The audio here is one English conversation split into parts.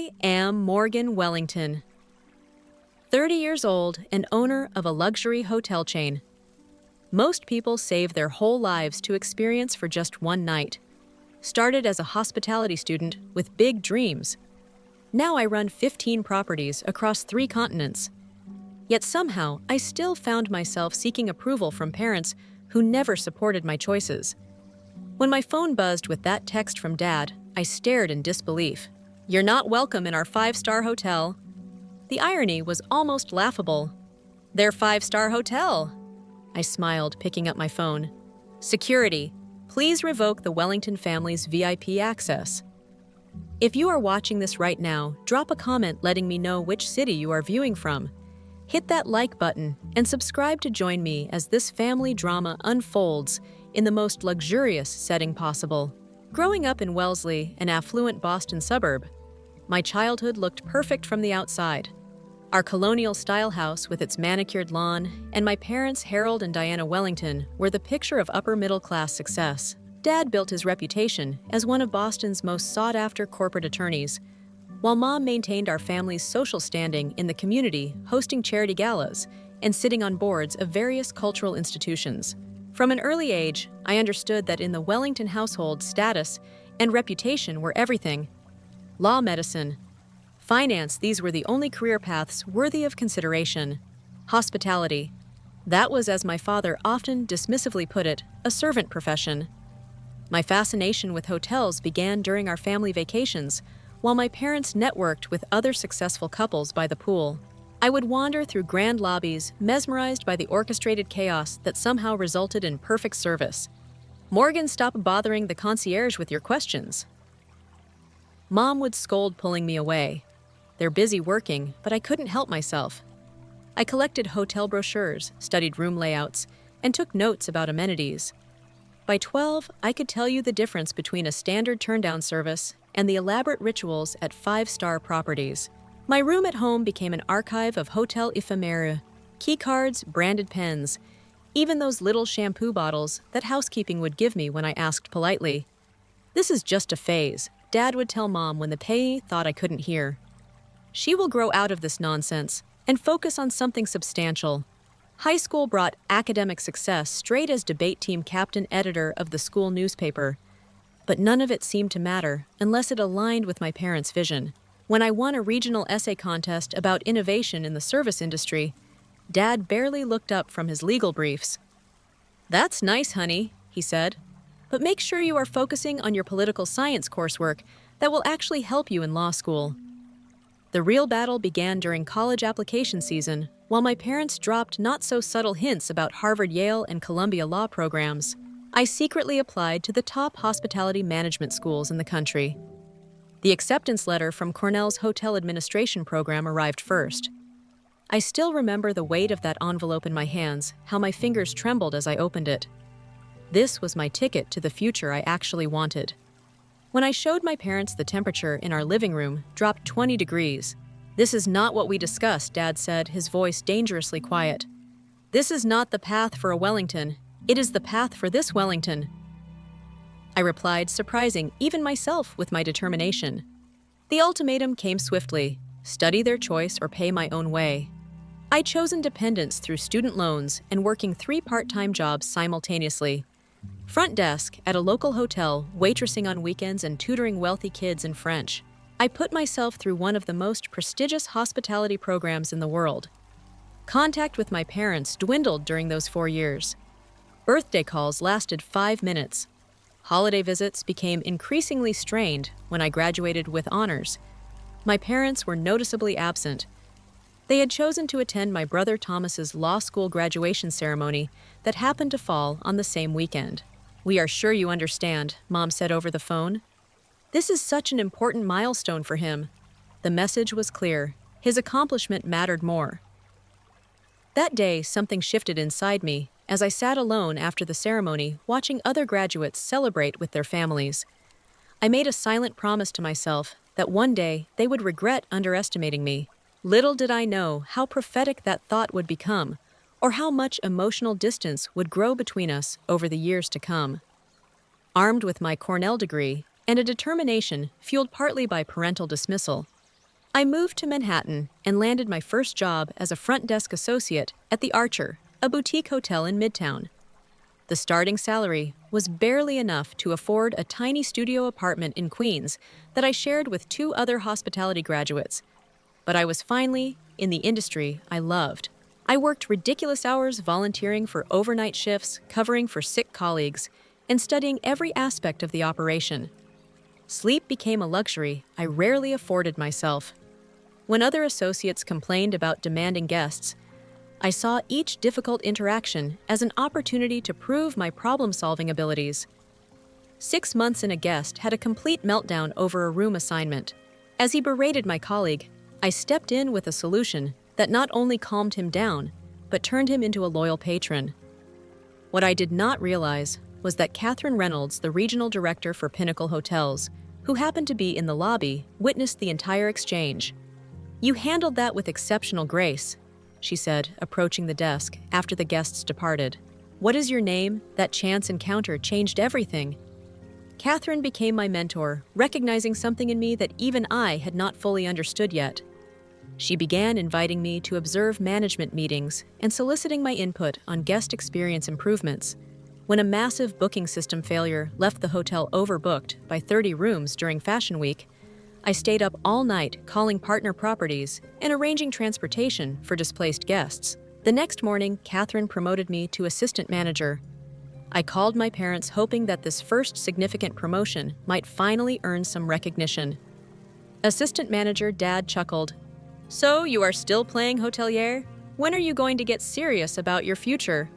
I am Morgan Wellington, 30 years old and owner of a luxury hotel chain. Most people save their whole lives to experience for just one night. Started as a hospitality student with big dreams. Now I run 15 properties across 3 continents. Yet somehow, I still found myself seeking approval from parents who never supported my choices. When my phone buzzed with that text from Dad, I stared in disbelief. "You're not welcome in our 5-star hotel." The irony was almost laughable. "Their 5-star hotel." I smiled, picking up my phone. "Security, please revoke the Wellington family's VIP access." If you are watching this right now, drop a comment letting me know which city you are viewing from. Hit that like button and subscribe to join me as this family drama unfolds in the most luxurious setting possible. Growing up in Wellesley, an affluent Boston suburb, my childhood looked perfect from the outside. Our colonial-style house with its manicured lawn and my parents Harold and Diana Wellington were the picture of upper-middle-class success. Dad built his reputation as one of Boston's most sought-after corporate attorneys, while Mom maintained our family's social standing in the community, hosting charity galas and sitting on boards of various cultural institutions. From an early age, I understood that in the Wellington household, status and reputation were everything. Law, medicine, finance, these were the only career paths worthy of consideration. Hospitality, that was, as my father often dismissively put it, a servant profession. My fascination with hotels began during our family vacations, while my parents networked with other successful couples by the pool. I would wander through grand lobbies, mesmerized by the orchestrated chaos that somehow resulted in perfect service. "Morgan, stop bothering the concierge with your questions." Mom would scold, pulling me away. "They're busy working, but I couldn't help myself." I collected hotel brochures, studied room layouts, and took notes about amenities. By 12, I could tell you the difference between a standard turndown service and the elaborate rituals at 5-star properties. My room at home became an archive of hotel ephemera, key cards, branded pens, even those little shampoo bottles that housekeeping would give me when I asked politely. "This is just a phase," Dad would tell Mom when the payee thought I couldn't hear. "She will grow out of this nonsense and focus on something substantial." High school brought academic success straight as debate team captain editor of the school newspaper. But none of it seemed to matter unless it aligned with my parents' vision. When I won a regional essay contest about innovation in the service industry, Dad barely looked up from his legal briefs. "That's nice, honey," he said, "but make sure you are focusing on your political science coursework that will actually help you in law school." The real battle began during college application season, while my parents dropped not-so-subtle hints about Harvard, Yale, and Columbia law programs. I secretly applied to the top hospitality management schools in the country. The acceptance letter from Cornell's hotel administration program arrived first. I still remember the weight of that envelope in my hands, how my fingers trembled as I opened it. This was my ticket to the future I actually wanted. When I showed my parents the temperature in our living room dropped 20 degrees. "This is not what we discussed," Dad said, his voice dangerously quiet. "This is not the path for a Wellington. It is the path for this Wellington." I replied, surprising even myself with my determination. The ultimatum came swiftly: study their choice or pay my own way. I chose independence through student loans and working 3 part-time jobs simultaneously. Front desk at a local hotel, waitressing on weekends, and tutoring wealthy kids in French. I put myself through one of the most prestigious hospitality programs in the world. Contact with my parents dwindled during those 4 years. Birthday calls lasted 5 minutes. Holiday visits became increasingly strained when I graduated with honors. My parents were noticeably absent. They had chosen to attend my brother Thomas's law school graduation ceremony that happened to fall on the same weekend. "We are sure you understand," Mom said over the phone. "This is such an important milestone for him." The message was clear. His accomplishment mattered more. That day, something shifted inside me as I sat alone after the ceremony, watching other graduates celebrate with their families. I made a silent promise to myself that one day they would regret underestimating me. Little did I know how prophetic that thought would become, or how much emotional distance would grow between us over the years to come. Armed with my Cornell degree and a determination fueled partly by parental dismissal, I moved to Manhattan and landed my first job as a front desk associate at the Archer, a boutique hotel in Midtown. The starting salary was barely enough to afford a tiny studio apartment in Queens that I shared with two other hospitality graduates. But I was finally in the industry I loved. I worked ridiculous hours volunteering for overnight shifts, covering for sick colleagues, and studying every aspect of the operation. Sleep became a luxury I rarely afforded myself. When other associates complained about demanding guests, I saw each difficult interaction as an opportunity to prove my problem-solving abilities. 6 months in, a guest had a complete meltdown over a room assignment. As he berated my colleague, I stepped in with a solution that not only calmed him down, but turned him into a loyal patron. What I did not realize was that Catherine Reynolds, the regional director for Pinnacle Hotels, who happened to be in the lobby, witnessed the entire exchange. "You handled that with exceptional grace," she said, approaching the desk after the guests departed. "What is your name? That chance encounter changed everything." Catherine became my mentor, recognizing something in me that even I had not fully understood yet. She began inviting me to observe management meetings and soliciting my input on guest experience improvements. When a massive booking system failure left the hotel overbooked by 30 rooms during Fashion Week, I stayed up all night calling partner properties and arranging transportation for displaced guests. The next morning, Catherine promoted me to assistant manager. I called my parents hoping that this first significant promotion might finally earn some recognition. Assistant manager Dad chuckled. "So you are still playing hotelier? When are you going to get serious about your future?"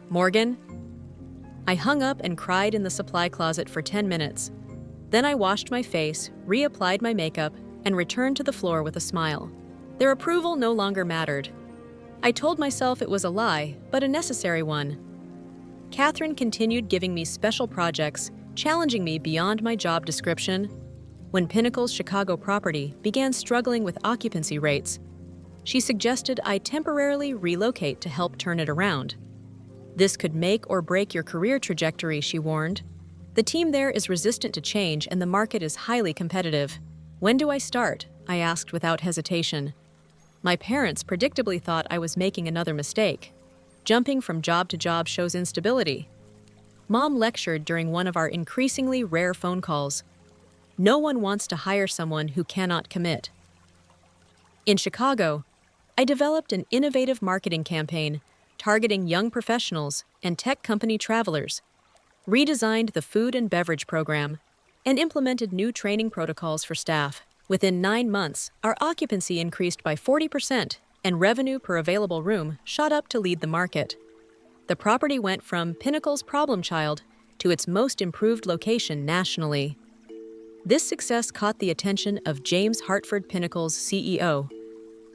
"Morgan?" I hung up and cried in the supply closet for 10 minutes. Then I washed my face, reapplied my makeup, and returned to the floor with a smile. Their approval no longer mattered. I told myself it was a lie, but a necessary one. Catherine continued giving me special projects, challenging me beyond my job description. When Pinnacle's Chicago property began struggling with occupancy rates, she suggested I temporarily relocate to help turn it around. "This could make or break your career trajectory," she warned. "The team there is resistant to change and the market is highly competitive." "When do I start?" I asked without hesitation. My parents predictably thought I was making another mistake. Jumping from job to job shows instability. Mom lectured during one of our increasingly rare phone calls. No one wants to hire someone who cannot commit. In Chicago, I developed an innovative marketing campaign targeting young professionals and tech company travelers, redesigned the food and beverage program, and implemented new training protocols for staff. Within 9 months, our occupancy increased by 40%, and revenue per available room shot up to lead the market. The property went from Pinnacle's problem child to its most improved location nationally. This success caught the attention of James Hartford, Pinnacle's CEO,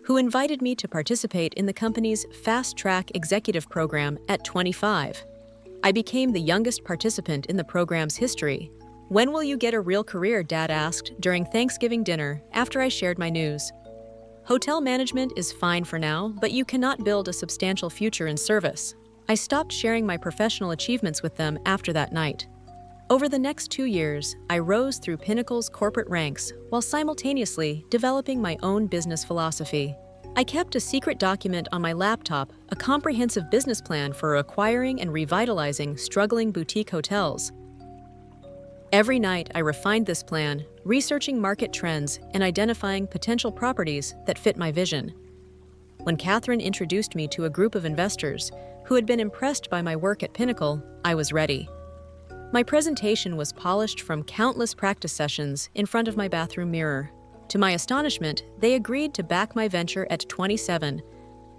who invited me to participate in the company's Fast Track Executive Program at 25. I became the youngest participant in the program's history. "When will you get a real career?" Dad asked during Thanksgiving dinner after I shared my news. "Hotel management is fine for now, but you cannot build a substantial future in service." I stopped sharing my professional achievements with them after that night. Over the next 2 years, I rose through Pinnacle's corporate ranks while simultaneously developing my own business philosophy. I kept a secret document on my laptop, a comprehensive business plan for acquiring and revitalizing struggling boutique hotels. Every night, I refined this plan, researching market trends and identifying potential properties that fit my vision. When Catherine introduced me to a group of investors who had been impressed by my work at Pinnacle, I was ready. My presentation was polished from countless practice sessions in front of my bathroom mirror. To my astonishment, they agreed to back my venture at 27.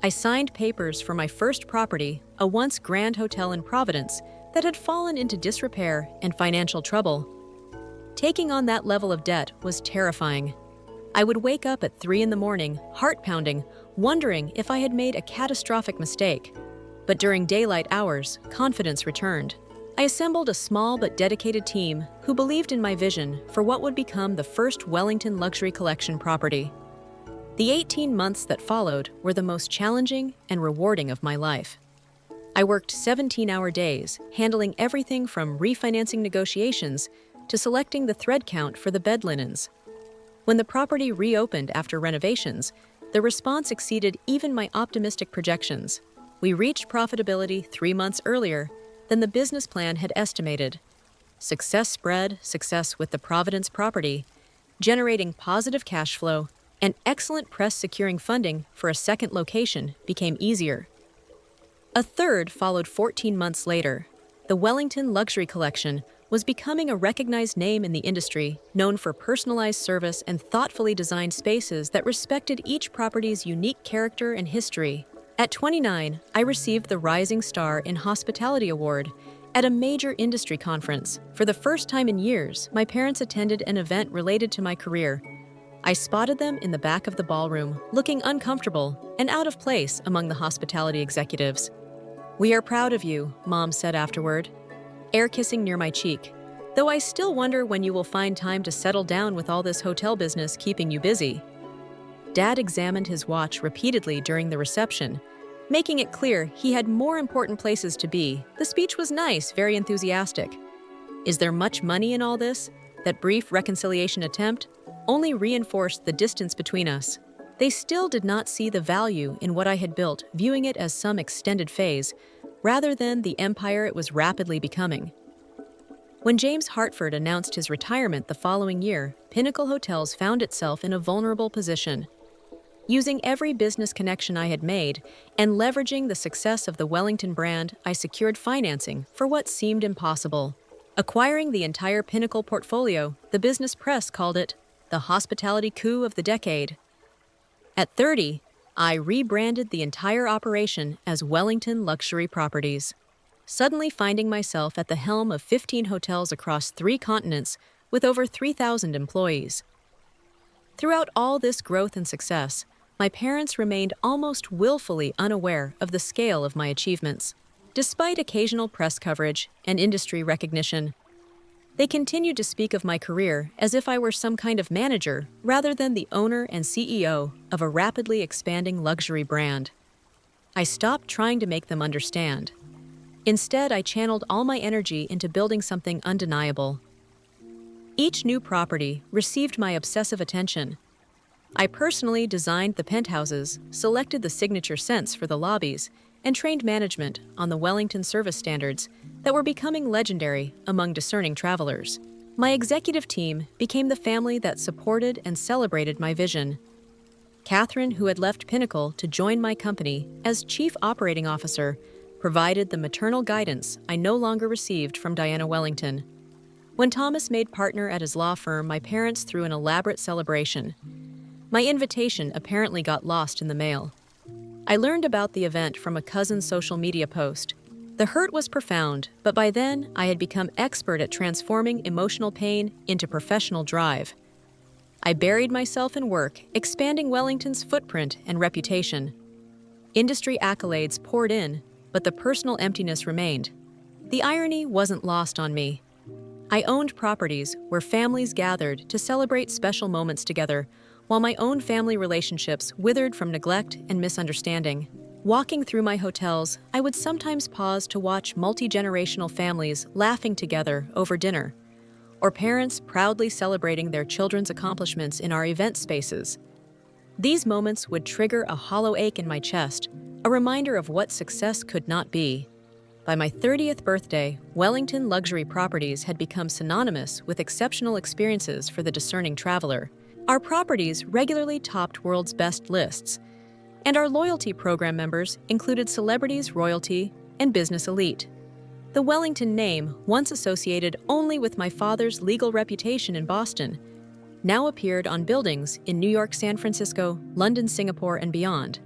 I signed papers for my first property, a once grand hotel in Providence that had fallen into disrepair and financial trouble. Taking on that level of debt was terrifying. I would wake up at 3 a.m, heart pounding, wondering if I had made a catastrophic mistake. But during daylight hours, confidence returned. I assembled a small but dedicated team who believed in my vision for what would become the first Wellington Luxury Collection property. The 18 months that followed were the most challenging and rewarding of my life. I worked 17-hour days, handling everything from refinancing negotiations to selecting the thread count for the bed linens. When the property reopened after renovations, the response exceeded even my optimistic projections. We reached profitability 3 months earlier than the business plan had estimated. Success spread success with the Providence property, generating positive cash flow, and excellent press securing funding for a second location became easier. A third followed 14 months later. The Wellington Luxury Collection was becoming a recognized name in the industry, known for personalized service and thoughtfully designed spaces that respected each property's unique character and history. At 29, I received the Rising Star in Hospitality Award at a major industry conference. For the first time in years, my parents attended an event related to my career. I spotted them in the back of the ballroom, looking uncomfortable and out of place among the hospitality executives. "We are proud of you," Mom said afterward, air kissing near my cheek, "though I still wonder when you will find time to settle down with all this hotel business keeping you busy." Dad examined his watch repeatedly during the reception, making it clear he had more important places to be. The speech was nice, very enthusiastic. Is there much money in all this? That brief reconciliation attempt only reinforced the distance between us. They still did not see the value in what I had built, viewing it as some extended phase, rather than the empire it was rapidly becoming. When James Hartford announced his retirement the following year, Pinnacle Hotels found itself in a vulnerable position. Using every business connection I had made and leveraging the success of the Wellington brand, I secured financing for what seemed impossible. Acquiring the entire Pinnacle portfolio, the business press called it the hospitality coup of the decade. At 30, I rebranded the entire operation as Wellington Luxury Properties, suddenly finding myself at the helm of 15 hotels across 3 continents with over 3,000 employees. Throughout all this growth and success, my parents remained almost willfully unaware of the scale of my achievements. Despite occasional press coverage and industry recognition, they continued to speak of my career as if I were some kind of manager rather than the owner and CEO of a rapidly expanding luxury brand. I stopped trying to make them understand. Instead, I channeled all my energy into building something undeniable. Each new property received my obsessive attention. I personally designed the penthouses, selected the signature scents for the lobbies, and trained management on the Wellington service standards that were becoming legendary among discerning travelers. My executive team became the family that supported and celebrated my vision. Catherine, who had left Pinnacle to join my company as Chief Operating Officer, provided the maternal guidance I no longer received from Diana Wellington. When Thomas made partner at his law firm, my parents threw an elaborate celebration. My invitation apparently got lost in the mail. I learned about the event from a cousin's social media post. The hurt was profound, but by then I had become expert at transforming emotional pain into professional drive. I buried myself in work, expanding Wellington's footprint and reputation. Industry accolades poured in, but the personal emptiness remained. The irony wasn't lost on me. I owned properties where families gathered to celebrate special moments together, while my own family relationships withered from neglect and misunderstanding. Walking through my hotels, I would sometimes pause to watch multi-generational families laughing together over dinner, or parents proudly celebrating their children's accomplishments in our event spaces. These moments would trigger a hollow ache in my chest, a reminder of what success could not be. By my 30th birthday, Wellington Luxury Properties had become synonymous with exceptional experiences for the discerning traveler. Our properties regularly topped world's best lists, and our loyalty program members included celebrities, royalty, and business elite. The Wellington name, once associated only with my father's legal reputation in Boston, now appeared on buildings in New York, San Francisco, London, Singapore, and beyond.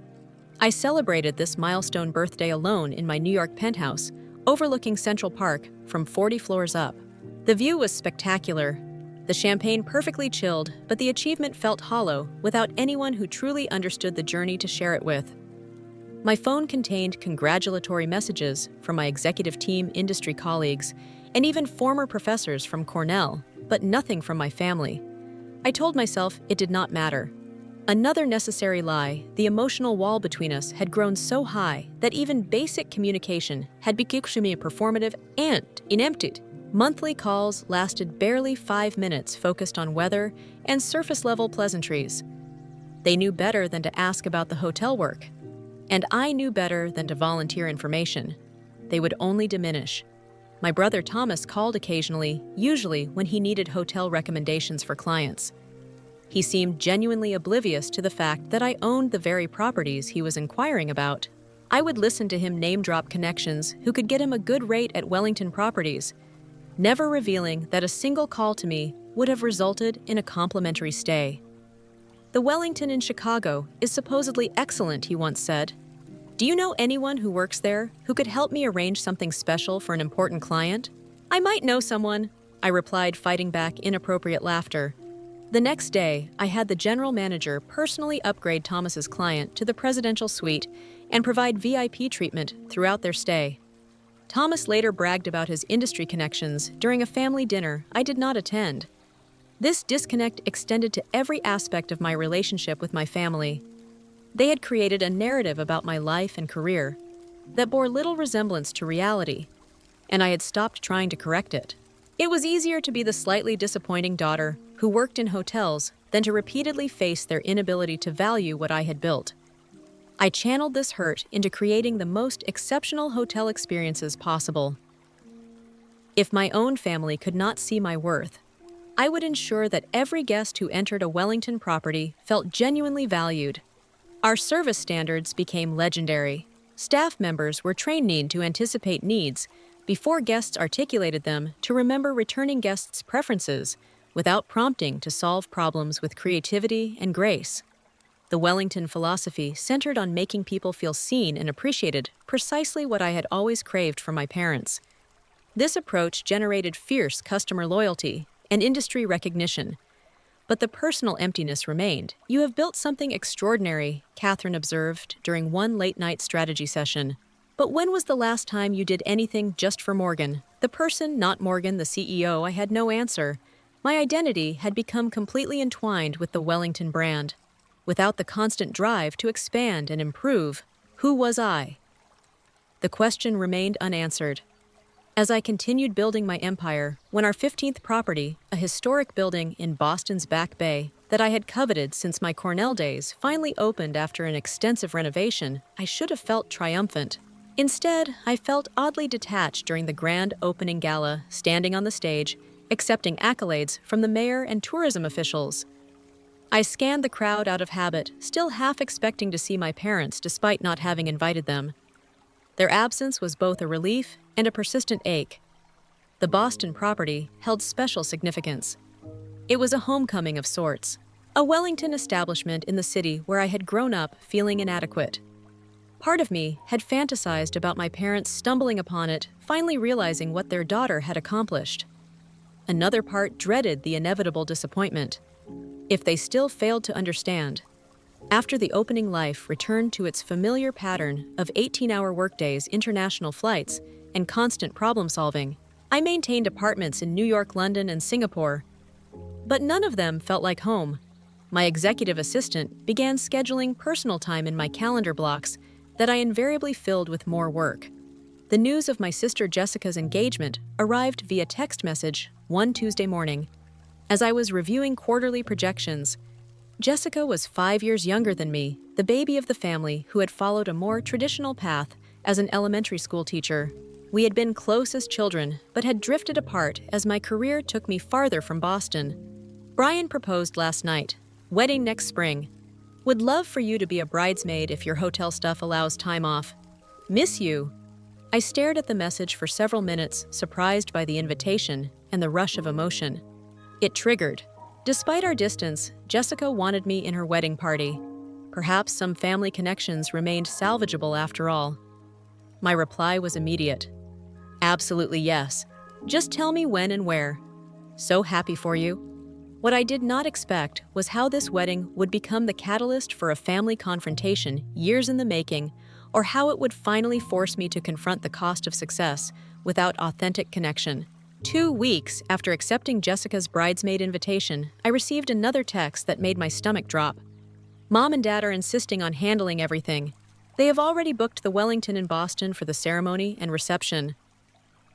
I celebrated this milestone birthday alone in my New York penthouse, overlooking Central Park from 40 floors up. The view was spectacular. The champagne perfectly chilled, but the achievement felt hollow without anyone who truly understood the journey to share it with. My phone contained congratulatory messages from my executive team, industry colleagues, and even former professors from Cornell, but nothing from my family. I told myself it did not matter. Another necessary lie, the emotional wall between us had grown so high that even basic communication had become performative and inempted. Monthly calls lasted barely 5 minutes, focused on weather and surface-level pleasantries. They knew better than to ask about the hotel work, and I knew better than to volunteer information. They would only diminish. My brother Thomas called occasionally, usually when he needed hotel recommendations for clients. He seemed genuinely oblivious to the fact that I owned the very properties he was inquiring about. I would listen to him name-drop connections who could get him a good rate at Wellington properties, never revealing that a single call to me would have resulted in a complimentary stay. "The Wellington in Chicago is supposedly excellent," he once said. "Do you know anyone who works there who could help me arrange something special for an important client?" "I might know someone," I replied, fighting back inappropriate laughter. The next day, I had the general manager personally upgrade Thomas's client to the presidential suite and provide VIP treatment throughout their stay. Thomas later bragged about his industry connections during a family dinner I did not attend. This disconnect extended to every aspect of my relationship with my family. They had created a narrative about my life and career that bore little resemblance to reality, and I had stopped trying to correct it. It was easier to be the slightly disappointing daughter who worked in hotels than to repeatedly face their inability to value what I had built. I channeled this hurt into creating the most exceptional hotel experiences possible. If my own family could not see my worth, I would ensure that every guest who entered a Wellington property felt genuinely valued. Our service standards became legendary. Staff members were trained to anticipate needs before guests articulated them, to remember returning guests' preferences without prompting, to solve problems with creativity and grace. The Wellington philosophy centered on making people feel seen and appreciated, precisely what I had always craved from my parents. This approach generated fierce customer loyalty and industry recognition. But the personal emptiness remained. "You have built something extraordinary," Catherine observed during one late-night strategy session. "But when was the last time you did anything just for Morgan?" The person, not Morgan, the CEO, I had no answer. My identity had become completely entwined with the Wellington brand. Without the constant drive to expand and improve, who was I? The question remained unanswered. As I continued building my empire, when our 15th property, a historic building in Boston's Back Bay that I had coveted since my Cornell days, finally opened after an extensive renovation, I should have felt triumphant. Instead, I felt oddly detached during the grand opening gala, standing on the stage, accepting accolades from the mayor and tourism officials. I scanned the crowd out of habit, still half expecting to see my parents despite not having invited them. Their absence was both a relief and a persistent ache. The Boston property held special significance. It was a homecoming of sorts, a Wellington establishment in the city where I had grown up feeling inadequate. Part of me had fantasized about my parents stumbling upon it, finally realizing what their daughter had accomplished. Another part dreaded the inevitable disappointment, if they still failed to understand. After the opening, life returned to its familiar pattern of 18-hour workdays, international flights, and constant problem-solving. I maintained apartments in New York, London, and Singapore, but none of them felt like home. My executive assistant began scheduling personal time in my calendar blocks that I invariably filled with more work. The news of my sister Jessica's engagement arrived via text message one Tuesday morning. As I was reviewing quarterly projections, Jessica was 5 years younger than me, the baby of the family who had followed a more traditional path as an elementary school teacher. We had been close as children, but had drifted apart as my career took me farther from Boston. "Brian proposed last night. Wedding next spring. Would love for you to be a bridesmaid if your hotel stuff allows time off. Miss you." I stared at the message for several minutes, surprised by the invitation and the rush of emotion. It triggered. Despite our distance, Jessica wanted me in her wedding party. Perhaps some family connections remained salvageable after all. My reply was immediate. "Absolutely yes. Just tell me when and where. So happy for you." What I did not expect was how this wedding would become the catalyst for a family confrontation years in the making, or how it would finally force me to confront the cost of success without authentic connection. 2 weeks after accepting Jessica's bridesmaid invitation, I received another text that made my stomach drop. "Mom and Dad are insisting on handling everything. They have already booked the Wellington in Boston for the ceremony and reception."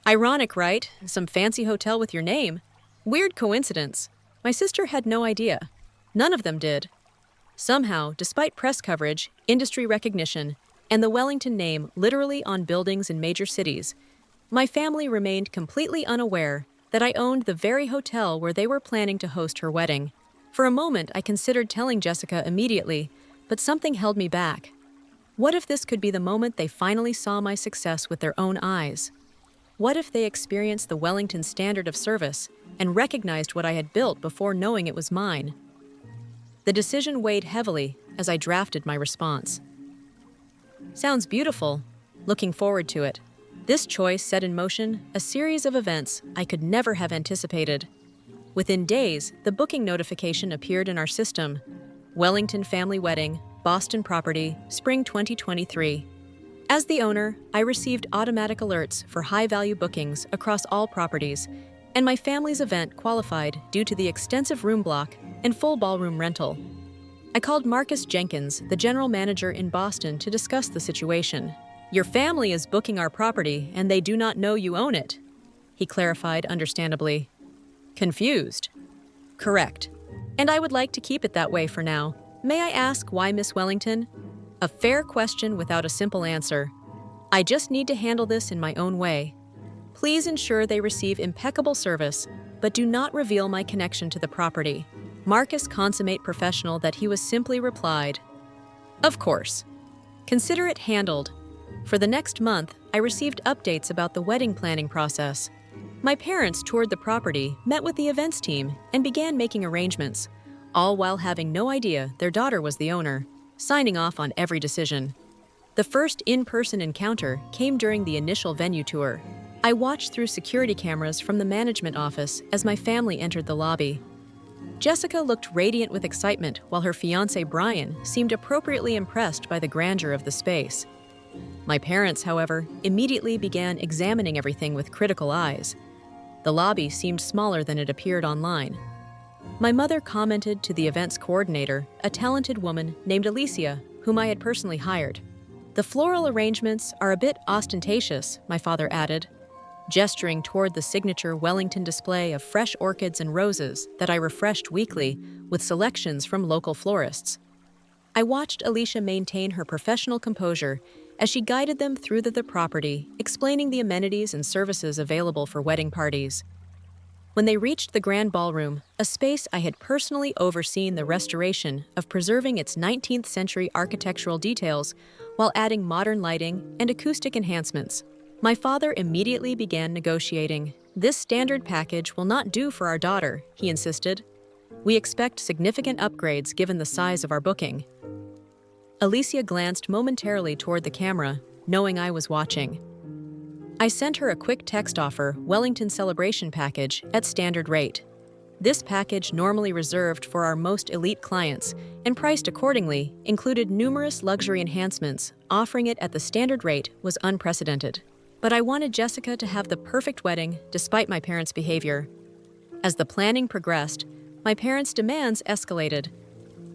Ironic, right? Some fancy hotel with your name. Weird coincidence. My sister had no idea. None of them did. Somehow, despite press coverage, industry recognition, and the Wellington name literally on buildings in major cities, my family remained completely unaware that I owned the very hotel where they were planning to host her wedding. For a moment, I considered telling Jessica immediately, but something held me back. What if this could be the moment they finally saw my success with their own eyes? What if they experienced the Wellington standard of service and recognized what I had built before knowing it was mine? The decision weighed heavily as I drafted my response. Sounds beautiful. Looking forward to it. This choice set in motion a series of events I could never have anticipated. Within days, the booking notification appeared in our system. Wellington family wedding, Boston property, spring 2023. As the owner, I received automatic alerts for high-value bookings across all properties, and my family's event qualified due to the extensive room block and full ballroom rental. I called Marcus Jenkins, the general manager in Boston, to discuss the situation. "Your family is booking our property, and they do not know you own it," he clarified understandably. Confused? Correct. And I would like to keep it that way for now. May I ask why, Miss Wellington? A fair question without a simple answer. I just need to handle this in my own way. Please ensure they receive impeccable service, but do not reveal my connection to the property. Marcus, consummate professional that he was, simply replied, "Of course. Consider it handled." For the next month, I received updates about the wedding planning process. My parents toured the property, met with the events team, and began making arrangements, all while having no idea their daughter was the owner, signing off on every decision. The first in-person encounter came during the initial venue tour. I watched through security cameras from the management office as my family entered the lobby. Jessica looked radiant with excitement, while her fiancé Brian seemed appropriately impressed by the grandeur of the space. My parents, however, immediately began examining everything with critical eyes. The lobby seemed smaller than it appeared online. My mother commented to the events coordinator, a talented woman named Alicia, whom I had personally hired. "The floral arrangements are a bit ostentatious," my father added, gesturing toward the signature Wellington display of fresh orchids and roses that I refreshed weekly with selections from local florists. I watched Alicia maintain her professional composure as she guided them through the property, explaining the amenities and services available for wedding parties. When they reached the grand ballroom, a space I had personally overseen the restoration of, preserving its 19th century architectural details while adding modern lighting and acoustic enhancements, my father immediately began negotiating. "This standard package will not do for our daughter," he insisted. "We expect significant upgrades given the size of our booking." Alicia glanced momentarily toward the camera, knowing I was watching. I sent her a quick text offer, Wellington Celebration Package, at standard rate. This package, normally reserved for our most elite clients and priced accordingly, included numerous luxury enhancements. Offering it at the standard rate was unprecedented. But I wanted Jessica to have the perfect wedding, despite my parents' behavior. As the planning progressed, my parents' demands escalated.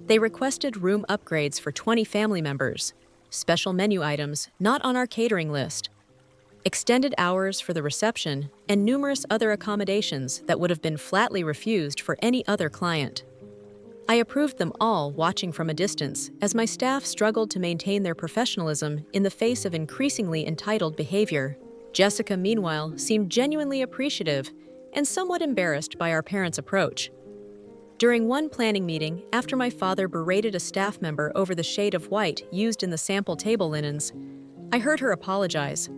They requested room upgrades for 20 family members, special menu items not on our catering list, extended hours for the reception, and numerous other accommodations that would have been flatly refused for any other client. I approved them all, watching from a distance as my staff struggled to maintain their professionalism in the face of increasingly entitled behavior. Jessica, meanwhile, seemed genuinely appreciative and somewhat embarrassed by our parents' approach. During one planning meeting, after my father berated a staff member over the shade of white used in the sample table linens, I heard her apologize.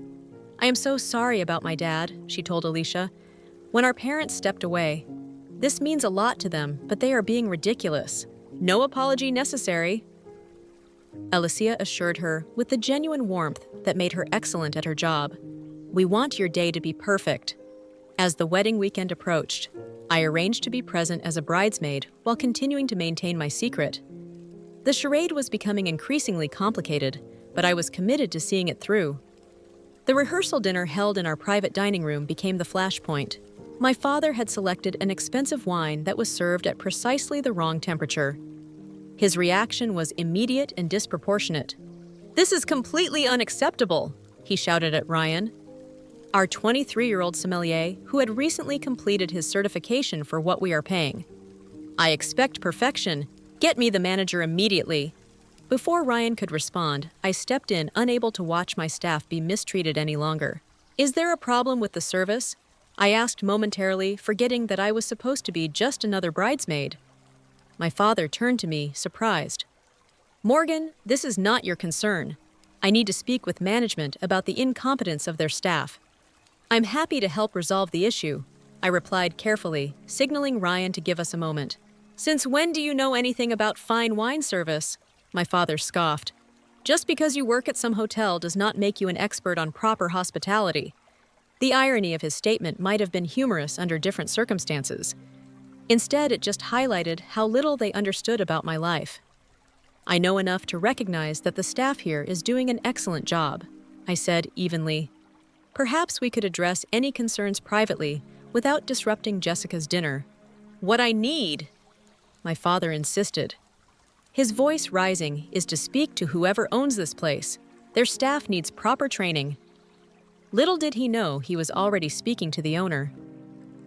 "I am so sorry about my dad," she told Alicia. "When our parents stepped away, this means a lot to them, but they are being ridiculous. No apology necessary." Alicia assured her with the genuine warmth that made her excellent at her job. "We want your day to be perfect." As the wedding weekend approached, I arranged to be present as a bridesmaid while continuing to maintain my secret. The charade was becoming increasingly complicated, but I was committed to seeing it through. The rehearsal dinner held in our private dining room became the flashpoint. My father had selected an expensive wine that was served at precisely the wrong temperature. His reaction was immediate and disproportionate. "This is completely unacceptable," he shouted at Ryan. our 23-year-old sommelier who had recently completed his certification for what we are paying. I expect perfection. Get me the manager immediately. Before Ryan could respond, I stepped in, unable to watch my staff be mistreated any longer. Is there a problem with the service? I asked momentarily, forgetting that I was supposed to be just another bridesmaid. My father turned to me, surprised. Morgan, this is not your concern. I need to speak with management about the incompetence of their staff. I'm happy to help resolve the issue, I replied carefully, signaling Ryan to give us a moment. Since when do you know anything about fine wine service? My father scoffed. Just because you work at some hotel does not make you an expert on proper hospitality. The irony of his statement might have been humorous under different circumstances. Instead, it just highlighted how little they understood about my life. I know enough to recognize that the staff here is doing an excellent job, I said evenly. Perhaps we could address any concerns privately without disrupting Jessica's dinner. What I need, my father insisted. His voice rising, is to speak to whoever owns this place. Their staff needs proper training. Little did he know he was already speaking to the owner.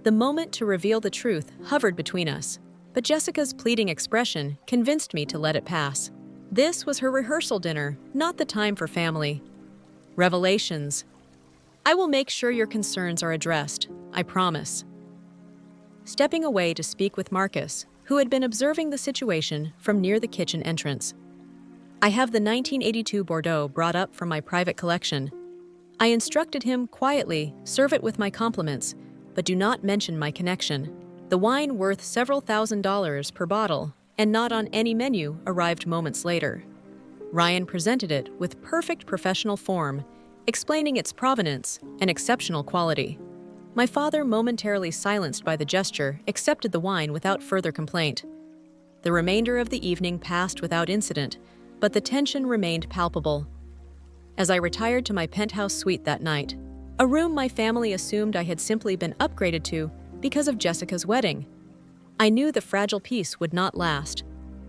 The moment to reveal the truth hovered between us, but Jessica's pleading expression convinced me to let it pass. This was her rehearsal dinner, not the time for family. Revelations. I will make sure your concerns are addressed, I promise. Stepping away to speak with Marcus, who had been observing the situation from near the kitchen entrance. I have the 1982 Bordeaux brought up from my private collection. I instructed him quietly, serve it with my compliments, but do not mention my connection. The wine worth several $1,000s per bottle, and not on any menu, arrived moments later. Ryan presented it with perfect professional form, explaining its provenance and exceptional quality. My father, momentarily silenced by the gesture, accepted the wine without further complaint. The remainder of the evening passed without incident, but the tension remained palpable. As I retired to my penthouse suite that night, a room my family assumed I had simply been upgraded to because of Jessica's wedding, I knew the fragile peace would not last.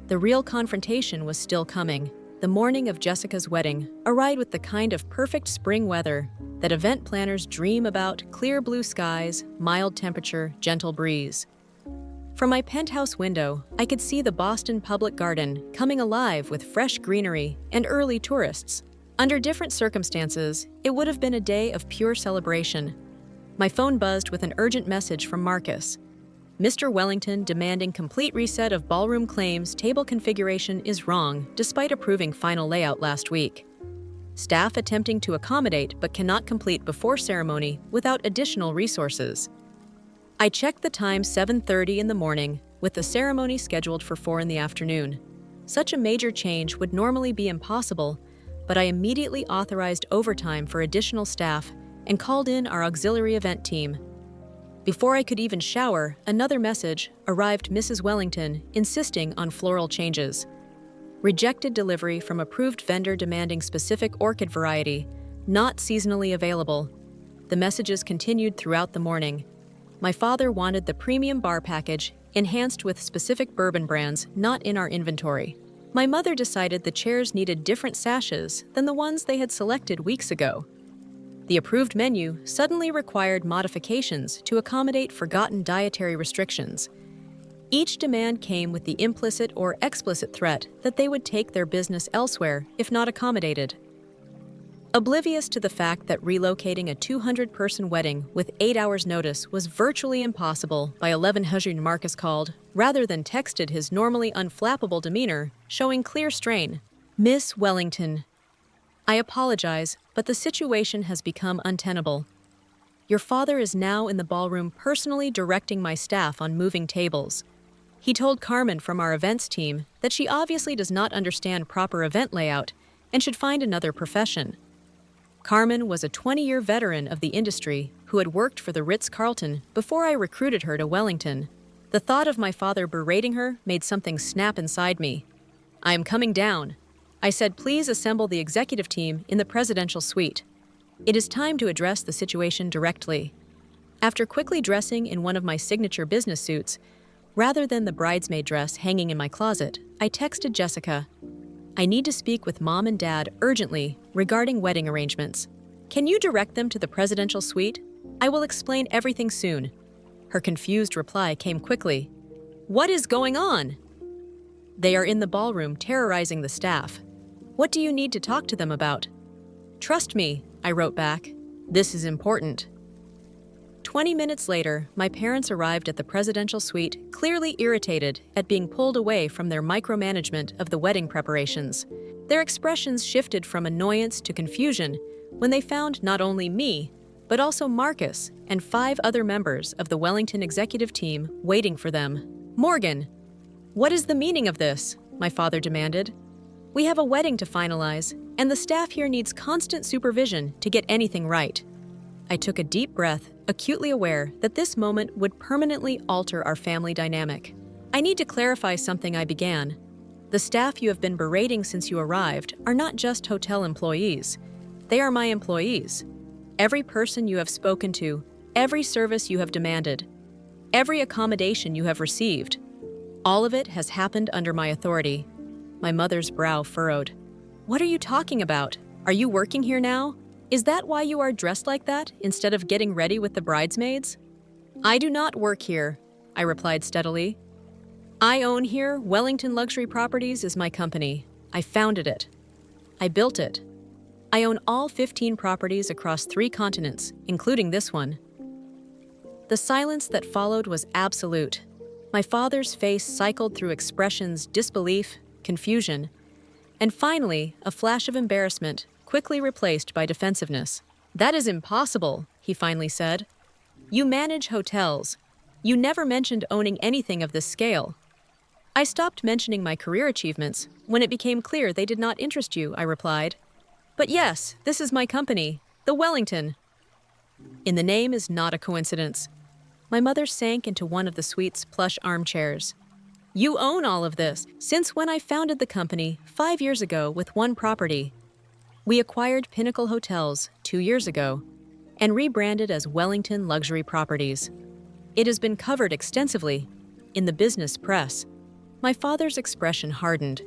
The real confrontation was still coming. The morning of Jessica's wedding, a ride with the kind of perfect spring weather that event planners dream about: clear blue skies, mild temperature, gentle breeze. From my penthouse window, I could see the Boston Public Garden coming alive with fresh greenery and early tourists. Under different circumstances, it would have been a day of pure celebration. My phone buzzed with an urgent message from Marcus. Mr. Wellington demanding complete reset of ballroom claims table configuration is wrong despite approving final layout last week. Staff attempting to accommodate but cannot complete before ceremony without additional resources. I checked the time 7:30 in the morning with the ceremony scheduled for 4 in the afternoon. Such a major change would normally be impossible, but I immediately authorized overtime for additional staff and called in our auxiliary event team. Before I could even shower, another message arrived: Mrs. Wellington insisting on floral changes. Rejected delivery from approved vendor demanding specific orchid variety, not seasonally available. The messages continued throughout the morning. My father wanted the premium bar package, enhanced with specific bourbon brands not in our inventory. My mother decided the chairs needed different sashes than the ones they had selected weeks ago. The approved menu suddenly required modifications to accommodate forgotten dietary restrictions. Each demand came with the implicit or explicit threat that they would take their business elsewhere if not accommodated. Oblivious to the fact that relocating a 200-person wedding with 8 hours' notice was virtually impossible, by 11:00 Marcus called, rather than texted his normally unflappable demeanor, showing clear strain. Miss Wellington, I apologize, but the situation has become untenable. Your father is now in the ballroom personally directing my staff on moving tables. He told Carmen from our events team that she obviously does not understand proper event layout and should find another profession. Carmen was a 20-year veteran of the industry who had worked for the Ritz-Carlton before I recruited her to Wellington. The thought of my father berating her made something snap inside me. I am coming down. I said, please assemble the executive team in the presidential suite. It is time to address the situation directly. After quickly dressing in one of my signature business suits, rather than the bridesmaid dress hanging in my closet, I texted Jessica. I need to speak with Mom and Dad urgently regarding wedding arrangements. Can you direct them to the presidential suite? I will explain everything soon. Her confused reply came quickly. What is going on? They are in the ballroom terrorizing the staff. What do you need to talk to them about? Trust me, I wrote back. This is important. 20 minutes later, my parents arrived at the presidential suite, clearly irritated at being pulled away from their micromanagement of the wedding preparations. Their expressions shifted from annoyance to confusion when they found not only me, but also Marcus and 5 other members of the Wellington executive team waiting for them. Morgan, what is the meaning of this? My father demanded. We have a wedding to finalize, and the staff here needs constant supervision to get anything right. I took a deep breath, acutely aware that this moment would permanently alter our family dynamic. I need to clarify something I began. The staff you have been berating since you arrived are not just hotel employees. They are my employees. Every person you have spoken to, every service you have demanded, every accommodation you have received, all of it has happened under my authority. My mother's brow furrowed. What are you talking about? Are you working here now? Is that why you are dressed like that instead of getting ready with the bridesmaids? I do not work here, I replied steadily. I own here. Wellington Luxury Properties is my company. I founded it. I built it. I own all 15 properties across 3 continents, including this one. The silence that followed was absolute. My father's face cycled through expressions disbelief, confusion, and finally, a flash of embarrassment, quickly replaced by defensiveness. That is impossible, he finally said. You manage hotels. You never mentioned owning anything of this scale. I stopped mentioning my career achievements when it became clear they did not interest you, I replied. But yes, this is my company, the Wellington. In the name is not a coincidence. My mother sank into one of the suite's plush armchairs. You own all of this, since when I founded the company 5 years ago with one property. We acquired Pinnacle Hotels 2 years ago and rebranded as Wellington Luxury Properties. It has been covered extensively in the business press. My father's expression hardened.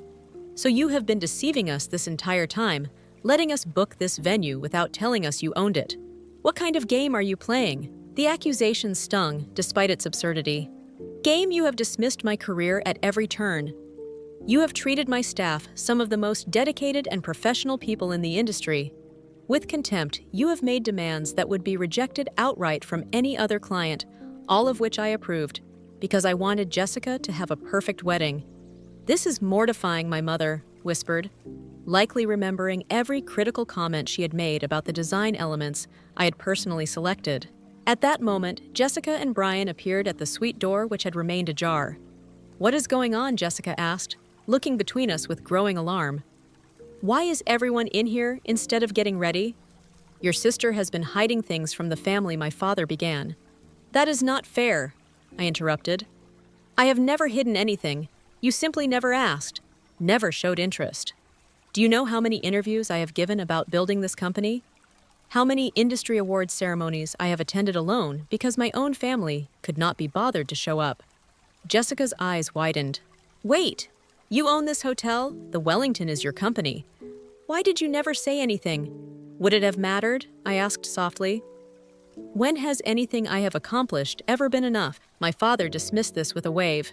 So you have been deceiving us this entire time, letting us book this venue without telling us you owned it. What kind of game are you playing? The accusation stung, despite its absurdity. Game, you have dismissed my career at every turn. You have treated my staff, some of the most dedicated and professional people in the industry. With contempt, you have made demands that would be rejected outright from any other client, all of which I approved, because I wanted Jessica to have a perfect wedding. This is mortifying, my mother whispered, likely remembering every critical comment she had made about the design elements I had personally selected. At that moment, Jessica and Brian appeared at the suite door, which had remained ajar. What is going on? Jessica asked, looking between us with growing alarm. Why is everyone in here instead of getting ready? Your sister has been hiding things from the family, my father began. That is not fair, I interrupted. I have never hidden anything. You simply never asked, never showed interest. Do you know how many interviews I have given about building this company? How many industry awards ceremonies I have attended alone because my own family could not be bothered to show up? Jessica's eyes widened. Wait, you own this hotel? The Wellington is your company. Why did you never say anything? Would it have mattered? I asked softly. When has anything I have accomplished ever been enough? My father dismissed this with a wave.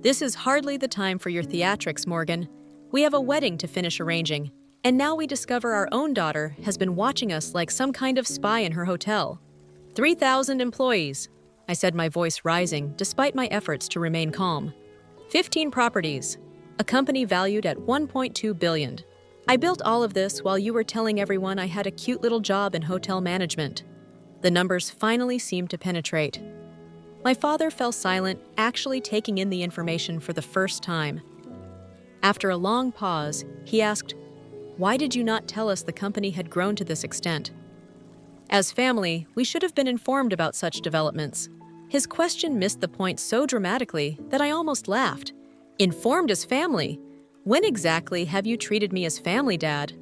This is hardly the time for your theatrics, Morgan. We have a wedding to finish arranging, and now we discover our own daughter has been watching us like some kind of spy in her hotel. 3,000 employees, I said, my voice rising despite my efforts to remain calm. 15 properties, a company valued at $1.2 billion. I built all of this while you were telling everyone I had a cute little job in hotel management. The numbers finally seemed to penetrate. My father fell silent, actually taking in the information for the first time. After a long pause, he asked, why did you not tell us the company had grown to this extent? As family, we should have been informed about such developments. His question missed the point so dramatically that I almost laughed. Informed as family? When exactly have you treated me as family, Dad?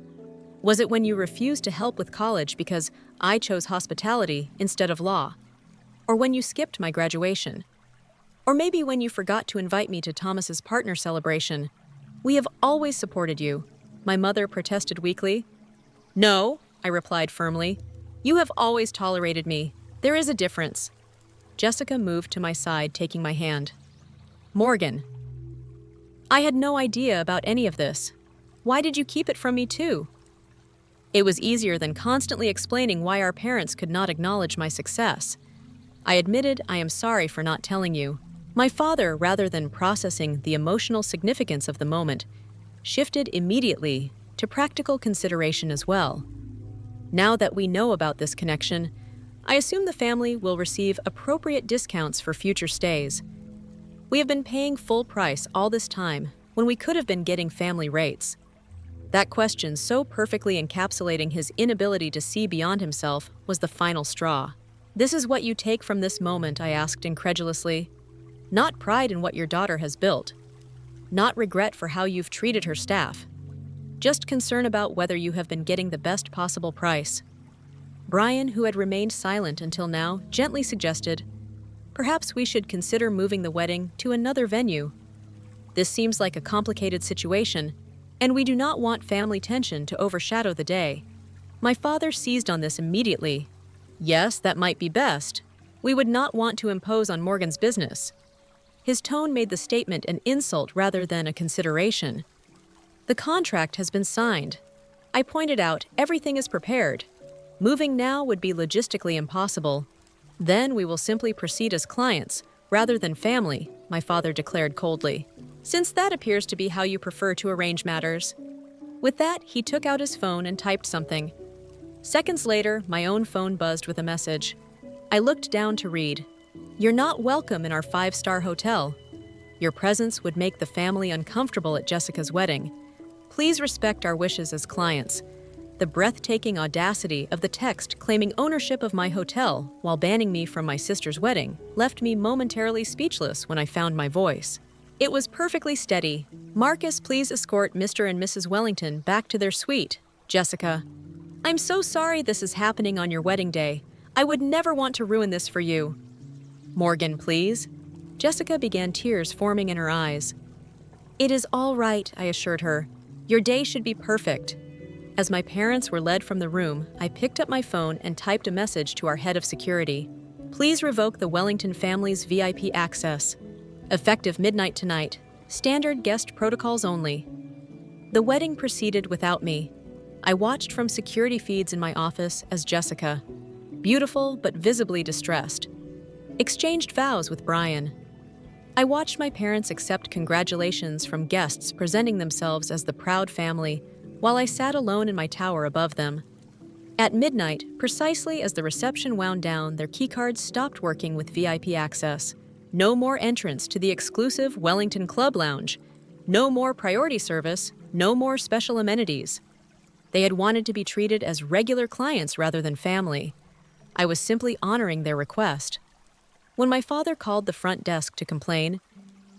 Was it when you refused to help with college because I chose hospitality instead of law? Or when you skipped my graduation? Or maybe when you forgot to invite me to Thomas's partner celebration? We have always supported you, my mother protested weakly. No, I replied firmly. "You have always tolerated me. There is a difference." Jessica moved to my side, taking my hand. "Morgan, I had no idea about any of this. Why did you keep it from me too?" It was easier than constantly explaining why our parents could not acknowledge my success. I admitted I am sorry for not telling you. My father, rather than processing the emotional significance of the moment, shifted immediately to practical consideration as well. Now that we know about this connection, I assume the family will receive appropriate discounts for future stays. We have been paying full price all this time when we could have been getting family rates. That question, so perfectly encapsulating his inability to see beyond himself, was the final straw. "This is what you take from this moment?" I asked incredulously. "Not pride in what your daughter has built. Not regret for how you've treated her staff. Just concern about whether you have been getting the best possible price." Brian, who had remained silent until now, gently suggested, "Perhaps we should consider moving the wedding to another venue. This seems like a complicated situation, and we do not want family tension to overshadow the day." My father seized on this immediately. "Yes, that might be best. We would not want to impose on Morgan's business." His tone made the statement an insult rather than a consideration. "The contract has been signed." I pointed out, "Everything is prepared. Moving now would be logistically impossible. Then we will simply proceed as clients, rather than family," my father declared coldly. "Since that appears to be how you prefer to arrange matters." With that, he took out his phone and typed something. Seconds later, my own phone buzzed with a message. I looked down to read, "You're not welcome in our 5-star hotel. Your presence would make the family uncomfortable at Jessica's wedding. Please respect our wishes as clients." The breathtaking audacity of the text claiming ownership of my hotel while banning me from my sister's wedding left me momentarily speechless when I found my voice. It was perfectly steady. "Marcus, please escort Mr. and Mrs. Wellington back to their suite. Jessica, I'm so sorry this is happening on your wedding day. I would never want to ruin this for you." "Morgan, please." Jessica began, tears forming in her eyes. "It is all right," I assured her. "Your day should be perfect." As my parents were led from the room, I picked up my phone and typed a message to our head of security. "Please revoke the Wellington family's VIP access. Effective midnight tonight. Standard guest protocols only." The wedding proceeded without me. I watched from security feeds in my office as Jessica, beautiful but visibly distressed, exchanged vows with Brian. I watched my parents accept congratulations from guests presenting themselves as the proud family, while I sat alone in my tower above them. At midnight, precisely as the reception wound down, their keycards stopped working with VIP access. No more entrance to the exclusive Wellington Club Lounge. No more priority service. No more special amenities. They had wanted to be treated as regular clients rather than family. I was simply honoring their request. When my father called the front desk to complain,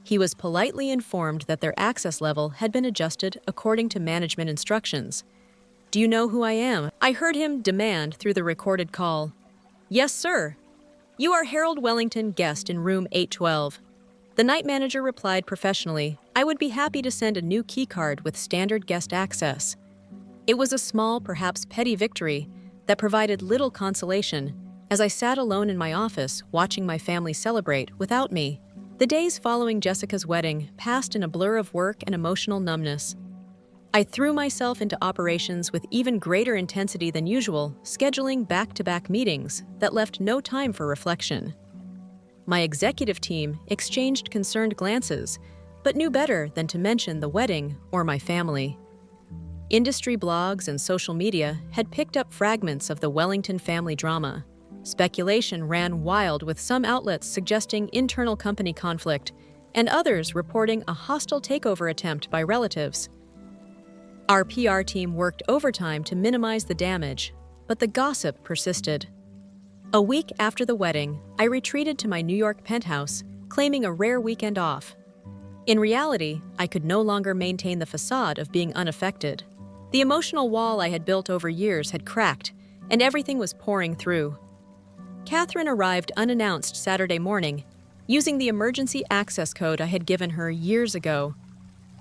he was politely informed that their access level had been adjusted according to management instructions. "Do you know who I am?" I heard him demand through the recorded call. "Yes, sir. You are Harold Wellington, guest in room 812. The night manager replied professionally, "I would be happy to send a new keycard with standard guest access." It was a small, perhaps petty victory that provided little consolation as I sat alone in my office watching my family celebrate without me. The days following Jessica's wedding passed in a blur of work and emotional numbness. I threw myself into operations with even greater intensity than usual, scheduling back-to-back meetings that left no time for reflection. My executive team exchanged concerned glances, but knew better than to mention the wedding or my family. Industry blogs and social media had picked up fragments of the Wellington family drama. Speculation ran wild, with some outlets suggesting internal company conflict and others reporting a hostile takeover attempt by relatives. Our PR team worked overtime to minimize the damage, but the gossip persisted. A week after the wedding, I retreated to my New York penthouse, claiming a rare weekend off. In reality, I could no longer maintain the facade of being unaffected. The emotional wall I had built over years had cracked, and everything was pouring through. Catherine arrived unannounced Saturday morning, using the emergency access code I had given her years ago.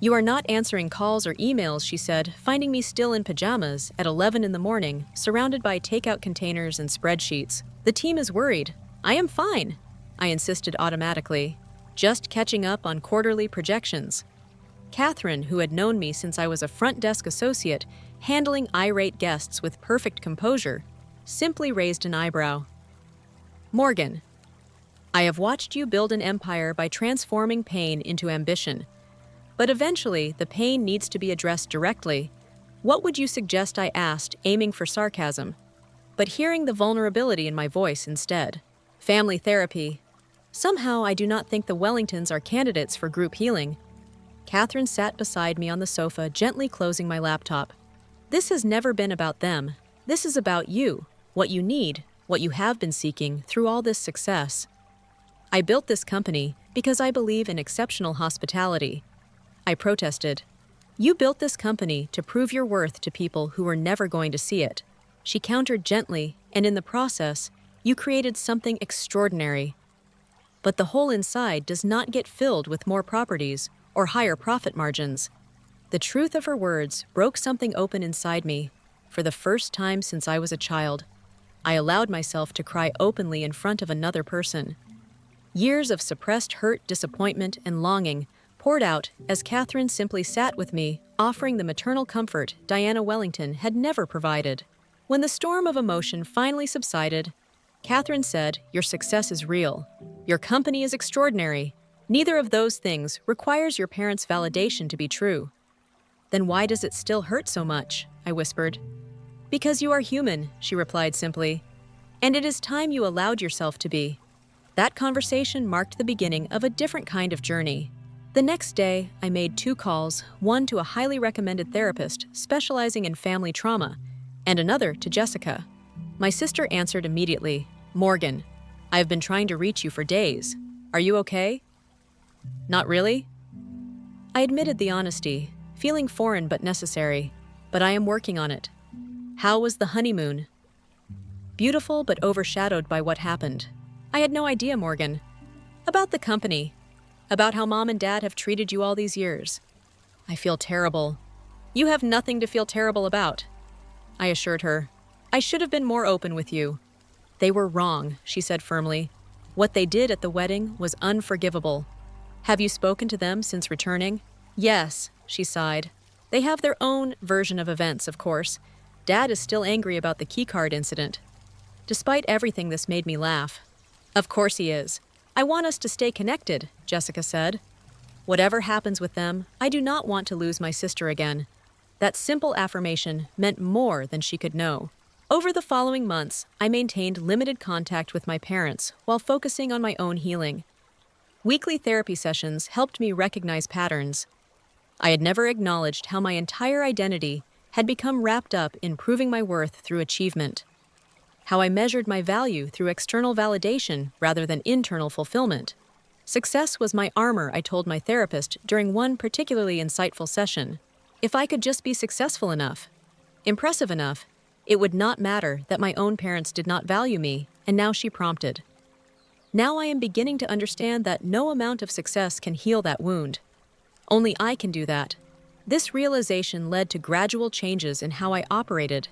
"You are not answering calls or emails," she said, finding me still in pajamas at 11 in the morning, surrounded by takeout containers and spreadsheets. "The team is worried." "I am fine," I insisted automatically, just catching up on quarterly projections. Catherine, who had known me since I was a front desk associate, handling irate guests with perfect composure, simply raised an eyebrow. "Morgan, I have watched you build an empire by transforming pain into ambition. But eventually, the pain needs to be addressed directly. What would you suggest?" I asked, aiming for sarcasm, but hearing the vulnerability in my voice instead. "Family therapy. Somehow, I do not think the Wellingtons are candidates for group healing." Catherine sat beside me on the sofa, gently closing my laptop. "This has never been about them. This is about you, what you need, what you have been seeking through all this success. I built this company because I believe in exceptional hospitality." I protested. "You built this company to prove your worth to people who were never going to see it." She countered gently, and in the process, you created something extraordinary. But the hole inside does not get filled with more properties or higher profit margins. The truth of her words broke something open inside me. For the first time since I was a child, I allowed myself to cry openly in front of another person. Years of suppressed hurt, disappointment, and longing poured out as Catherine simply sat with me, offering the maternal comfort Diana Wellington had never provided. When the storm of emotion finally subsided, Catherine said, "Your success is real. Your company is extraordinary. Neither of those things requires your parents' validation to be true." "Then why does it still hurt so much?" I whispered. "Because you are human," she replied simply. "And it is time you allowed yourself to be." That conversation marked the beginning of a different kind of journey. The next day, I made 2 calls, one to a highly recommended therapist specializing in family trauma, and another to Jessica. My sister answered immediately. "Morgan, I have been trying to reach you for days. Are you okay?" "Not really." I admitted the honesty, feeling foreign but necessary, but I am working on it. "How was the honeymoon?" "Beautiful but overshadowed by what happened." "I had no idea, Morgan." "About the company. About how Mom and Dad have treated you all these years." "I feel terrible." "You have nothing to feel terrible about," I assured her. "I should have been more open with you." "They were wrong," she said firmly. "What they did at the wedding was unforgivable." "Have you spoken to them since returning?" "Yes," she sighed. "They have their own version of events, of course. Dad is still angry about the keycard incident." Despite everything, this made me laugh. "Of course he is. I want us to stay connected," Jessica said. "Whatever happens with them, I do not want to lose my sister again." That simple affirmation meant more than she could know. Over the following months, I maintained limited contact with my parents while focusing on my own healing. Weekly therapy sessions helped me recognize patterns. I had never acknowledged how my entire identity had become wrapped up in proving my worth through achievement. How I measured my value through external validation rather than internal fulfillment. Success was my armor, I told my therapist during one particularly insightful session. If I could just be successful enough, impressive enough, it would not matter that my own parents did not value me, and now she prompted. Now I am beginning to understand that no amount of success can heal that wound. Only I can do that. This realization led to gradual changes in how I operated.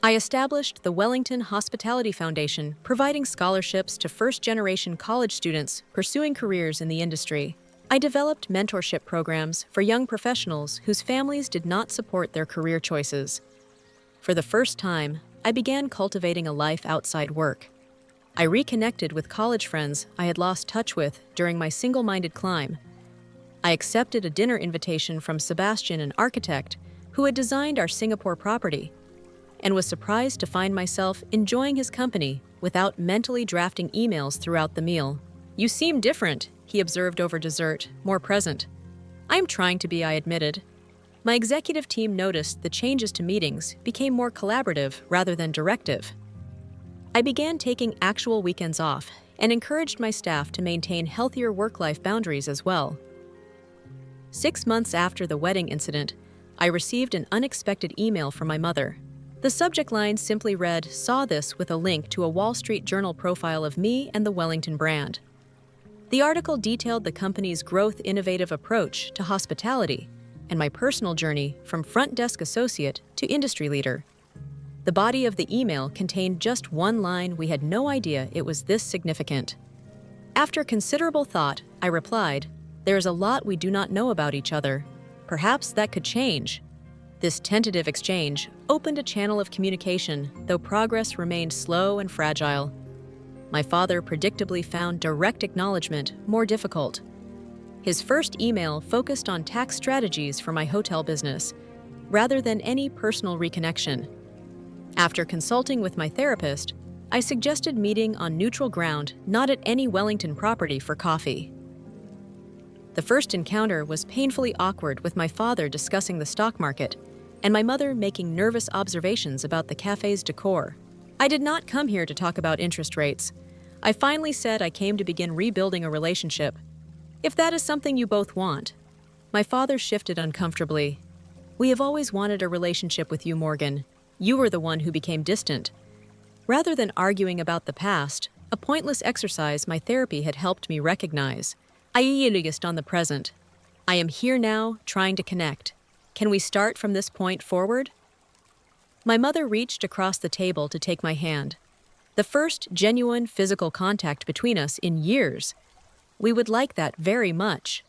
I established the Wellington Hospitality Foundation, providing scholarships to first-generation college students pursuing careers in the industry. I developed mentorship programs for young professionals whose families did not support their career choices. For the first time, I began cultivating a life outside work. I reconnected with college friends I had lost touch with during my single-minded climb. I accepted a dinner invitation from Sebastian, an architect who had designed our Singapore property, and was surprised to find myself enjoying his company without mentally drafting emails throughout the meal. "You seem different," he observed over dessert, more present. "I'm trying to be," I admitted. My executive team noticed the changes to meetings became more collaborative rather than directive. I began taking actual weekends off and encouraged my staff to maintain healthier work-life boundaries as well. 6 months after the wedding incident, I received an unexpected email from my mother. The subject line simply read, "Saw this," with a link to a Wall Street Journal profile of me and the Wellington brand. The article detailed the company's growth innovative approach to hospitality and my personal journey from front desk associate to industry leader. The body of the email contained just one line. We had no idea it was this significant. After considerable thought, I replied, "There is a lot we do not know about each other. Perhaps that could change." This tentative exchange opened a channel of communication, though progress remained slow and fragile. My father predictably found direct acknowledgement more difficult. His first email focused on tax strategies for my hotel business, rather than any personal reconnection. After consulting with my therapist, I suggested meeting on neutral ground, not at any Wellington property, for coffee. The first encounter was painfully awkward, with my father discussing the stock market and my mother making nervous observations about the cafe's decor. I did not come here to talk about interest rates. I finally said I came to begin rebuilding a relationship. If that is something you both want. My father shifted uncomfortably. "We have always wanted a relationship with you, Morgan. You were the one who became distant." Rather than arguing about the past, a pointless exercise my therapy had helped me recognize, I focused on the present. I am here now, trying to connect. Can we start from this point forward? My mother reached across the table to take my hand. The first genuine physical contact between us in years. We would like that very much.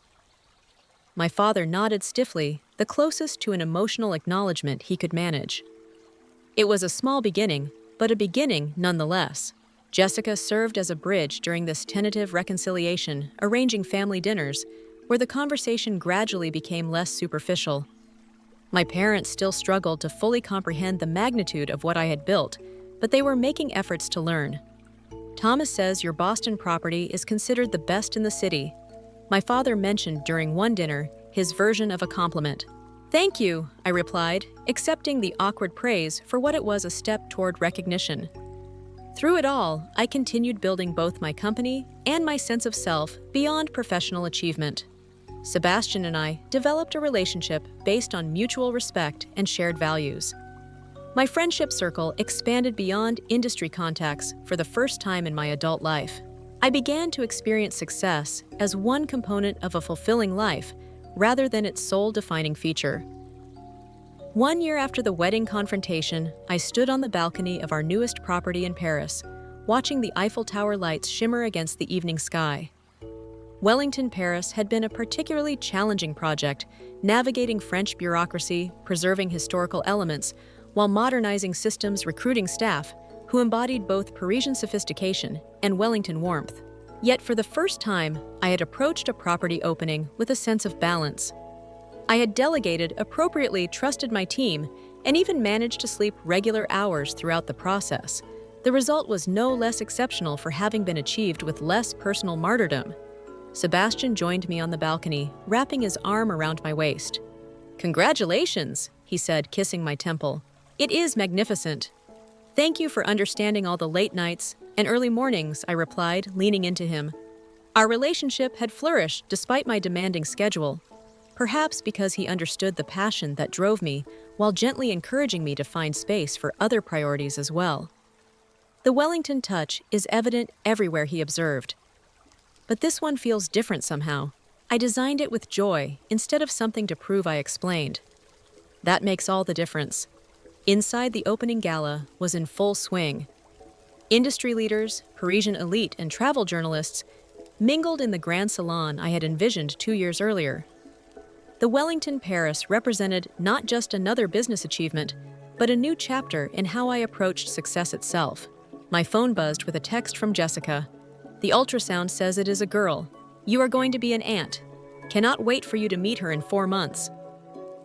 My father nodded stiffly, the closest to an emotional acknowledgement he could manage. It was a small beginning, but a beginning nonetheless. Jessica served as a bridge during this tentative reconciliation, arranging family dinners, where the conversation gradually became less superficial. My parents still struggled to fully comprehend the magnitude of what I had built, but they were making efforts to learn. "Thomas says your Boston property is considered the best in the city." My father mentioned during one dinner his version of a compliment. "Thank you," I replied, accepting the awkward praise for what it was, a step toward recognition. Through it all, I continued building both my company and my sense of self beyond professional achievement. Sebastian and I developed a relationship based on mutual respect and shared values. My friendship circle expanded beyond industry contacts for the first time in my adult life. I began to experience success as one component of a fulfilling life, rather than its sole defining feature. 1 year after the wedding confrontation, I stood on the balcony of our newest property in Paris, watching the Eiffel Tower lights shimmer against the evening sky. Wellington, Paris had been a particularly challenging project, navigating French bureaucracy, preserving historical elements, while modernizing systems, recruiting staff who embodied both Parisian sophistication and Wellington warmth. Yet for the first time, I had approached a property opening with a sense of balance. I had delegated, appropriately trusted my team, and even managed to sleep regular hours throughout the process. The result was no less exceptional for having been achieved with less personal martyrdom. Sebastian joined me on the balcony, wrapping his arm around my waist. "Congratulations," he said, kissing my temple. "It is magnificent." "Thank you for understanding all the late nights and early mornings," I replied, leaning into him. Our relationship had flourished despite my demanding schedule, perhaps because he understood the passion that drove me while gently encouraging me to find space for other priorities as well. The Wellington touch is evident everywhere, he observed. But this one feels different somehow. I designed it with joy instead of something to prove, I explained. That makes all the difference. Inside, the opening gala was in full swing. Industry leaders, Parisian elite, and travel journalists mingled in the grand salon I had envisioned 2 years earlier. The Wellington, Paris represented not just another business achievement, but a new chapter in how I approached success itself. My phone buzzed with a text from Jessica. "The ultrasound says it is a girl. You are going to be an aunt. Cannot wait for you to meet her in 4 months."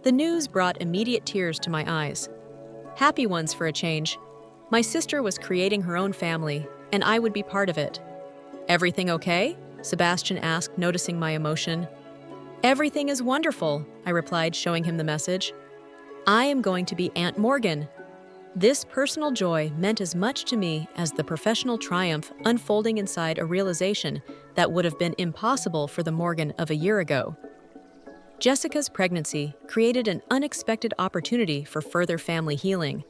The news brought immediate tears to my eyes. Happy ones for a change. My sister was creating her own family, and I would be part of it. "Everything okay?" Sebastian asked, noticing my emotion. "Everything is wonderful," I replied, showing him the message. "I am going to be Aunt Morgan." This personal joy meant as much to me as the professional triumph unfolding inside a realization that would have been impossible for the Morgan of a year ago. Jessica's pregnancy created an unexpected opportunity for further family healing.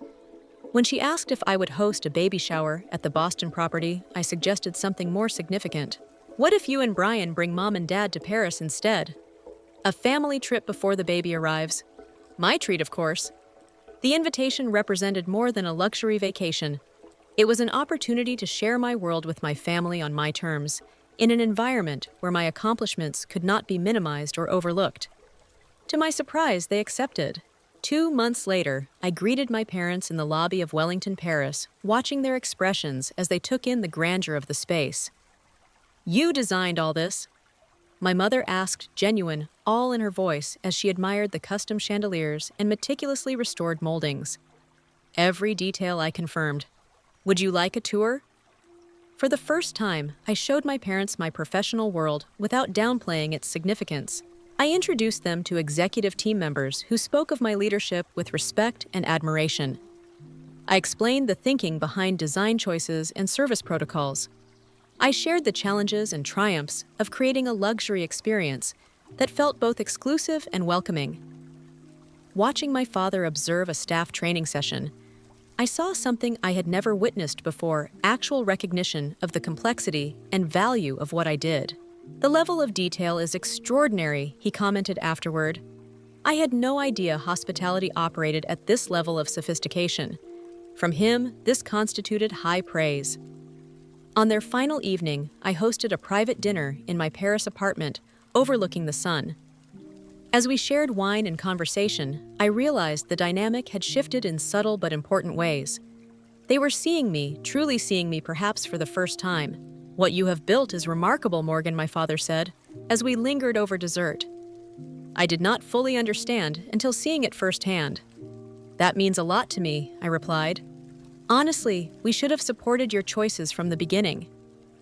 When she asked if I would host a baby shower at the Boston property, I suggested something more significant. What if you and Brian bring mom and dad to Paris instead? A family trip before the baby arrives. My treat, of course. The invitation represented more than a luxury vacation. It was an opportunity to share my world with my family on my terms, in an environment where my accomplishments could not be minimized or overlooked. To my surprise, they accepted. 2 months later, I greeted my parents in the lobby of Wellington, Paris, watching their expressions as they took in the grandeur of the space. "You designed all this?" My mother asked, genuine, all in her voice, as she admired the custom chandeliers and meticulously restored moldings. Every detail I confirmed. "Would you like a tour?" For the first time, I showed my parents my professional world without downplaying its significance. I introduced them to executive team members who spoke of my leadership with respect and admiration. I explained the thinking behind design choices and service protocols. I shared the challenges and triumphs of creating a luxury experience that felt both exclusive and welcoming. Watching my father observe a staff training session, I saw something I had never witnessed before: actual recognition of the complexity and value of what I did. "The level of detail is extraordinary," he commented afterward. I had no idea hospitality operated at this level of sophistication. From him, this constituted high praise. On their final evening, I hosted a private dinner in my Paris apartment, overlooking the sun. As we shared wine and conversation, I realized the dynamic had shifted in subtle but important ways. They were seeing me, truly seeing me perhaps for the first time. "What you have built is remarkable, Morgan," my father said, as we lingered over dessert. I did not fully understand until seeing it firsthand. "That means a lot to me," I replied. "Honestly, we should have supported your choices from the beginning,"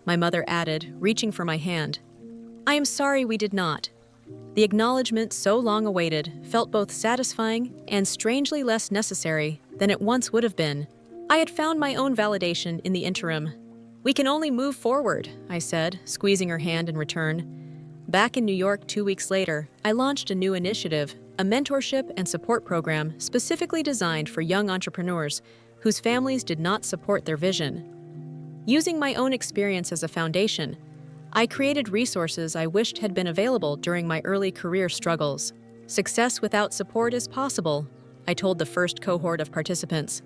my mother added, reaching for my hand. "I am sorry we did not." The acknowledgement so long awaited felt both satisfying and strangely less necessary than it once would have been. I had found my own validation in the interim. "We can only move forward," I said, squeezing her hand in return. Back in New York 2 weeks later, I launched a new initiative, a mentorship and support program specifically designed for young entrepreneurs whose families did not support their vision. Using my own experience as a foundation, I created resources I wished had been available during my early career struggles. "Success without support is possible," I told the first cohort of participants.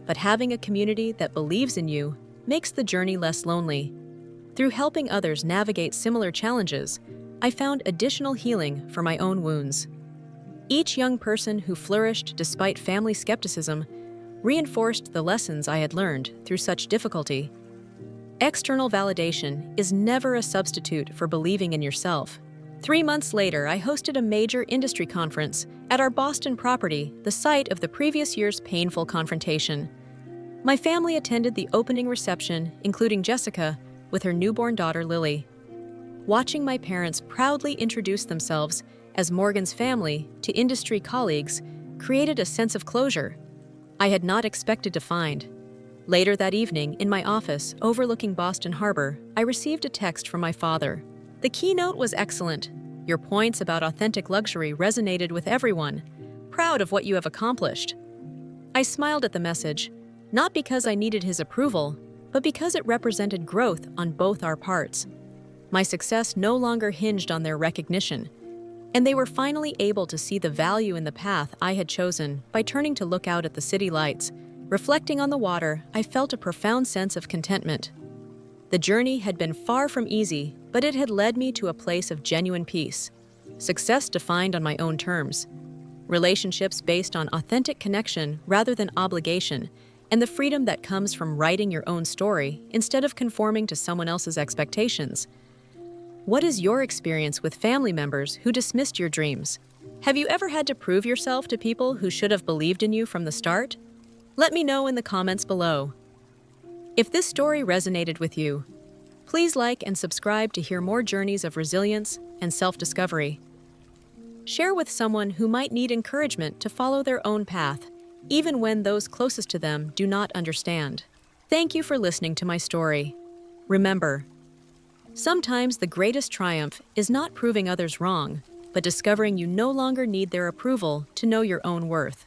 "But having a community that believes in you makes the journey less lonely." Through helping others navigate similar challenges, I found additional healing for my own wounds. Each young person who flourished despite family skepticism reinforced the lessons I had learned through such difficulty. External validation is never a substitute for believing in yourself. 3 months later, I hosted a major industry conference at our Boston property, the site of the previous year's painful confrontation. My family attended the opening reception, including Jessica, with her newborn daughter Lily. Watching my parents proudly introduce themselves as Morgan's family to industry colleagues created a sense of closure I had not expected to find. Later that evening, in my office overlooking Boston Harbor, I received a text from my father. The keynote was excellent. Your points about authentic luxury resonated with everyone. Proud of what you have accomplished. I smiled at the message, not because I needed his approval, but because it represented growth on both our parts. My success no longer hinged on their recognition, and they were finally able to see the value in the path I had chosen by turning to look out at the city lights. Reflecting on the water, I felt a profound sense of contentment. The journey had been far from easy, but it had led me to a place of genuine peace. Success defined on my own terms. Relationships based on authentic connection rather than obligation, and the freedom that comes from writing your own story instead of conforming to someone else's expectations. What is your experience with family members who dismissed your dreams? Have you ever had to prove yourself to people who should have believed in you from the start? Let me know in the comments below. If this story resonated with you, please like and subscribe to hear more journeys of resilience and self-discovery. Share with someone who might need encouragement to follow their own path, even when those closest to them do not understand. Thank you for listening to my story. Remember, sometimes the greatest triumph is not proving others wrong, but discovering you no longer need their approval to know your own worth.